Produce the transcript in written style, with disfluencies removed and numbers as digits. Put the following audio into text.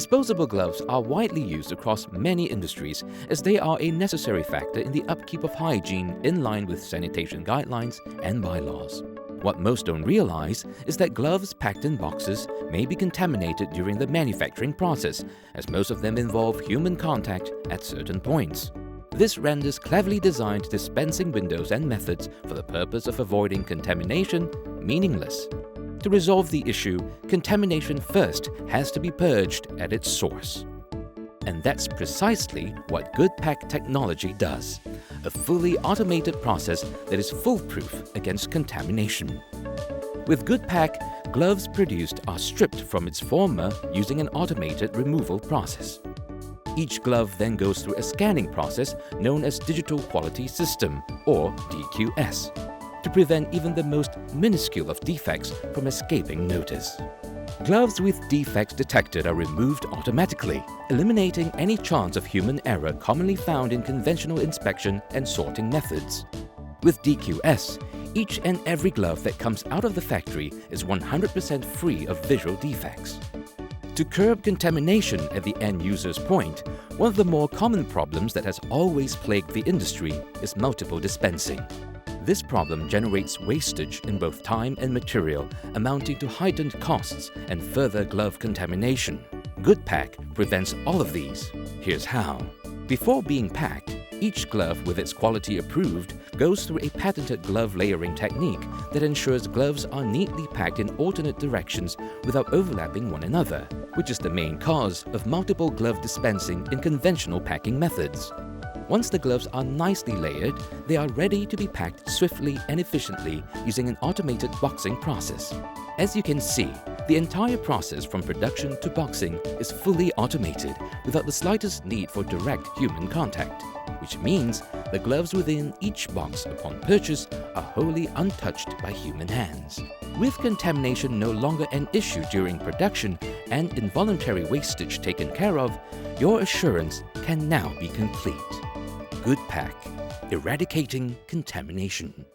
Disposable gloves are widely used across many industries as they are a necessary factor in the upkeep of hygiene in line with sanitation guidelines and bylaws. What most don't realize is that gloves packed in boxes may be contaminated during the manufacturing process, as most of them involve human contact at certain points. This renders cleverly designed dispensing windows and methods for the purpose of avoiding contamination meaningless. To resolve the issue, contamination first has to be purged at its source. And that's precisely what Goodpac technology does, a fully automated process that is foolproof against contamination. With Goodpac, gloves produced are stripped from its former using an automated removal process. Each glove then goes through a scanning process known as Digital Quality System, or DQS, to prevent even the most minuscule of defects from escaping notice. Gloves with defects detected are removed automatically, eliminating any chance of human error commonly found in conventional inspection and sorting methods. With DQS, each and every glove that comes out of the factory is 100% free of visual defects. To curb contamination at the end user's point, one of the more common problems that has always plagued the industry is multiple dispensing. This problem generates wastage in both time and material, amounting to heightened costs and further glove contamination. Goodpac prevents all of these. Here's how. Before being packed, each glove with its quality approved goes through a patented glove layering technique that ensures gloves are neatly packed in alternate directions without overlapping one another, which is the main cause of multiple glove dispensing in conventional packing methods. Once the gloves are nicely layered, they are ready to be packed swiftly and efficiently using an automated boxing process. As you can see, the entire process from production to boxing is fully automated without the slightest need for direct human contact, which means the gloves within each box upon purchase are wholly untouched by human hands. With contamination no longer an issue during production and involuntary wastage taken care of, your assurance can now be complete. Goodpac, eradicating contamination.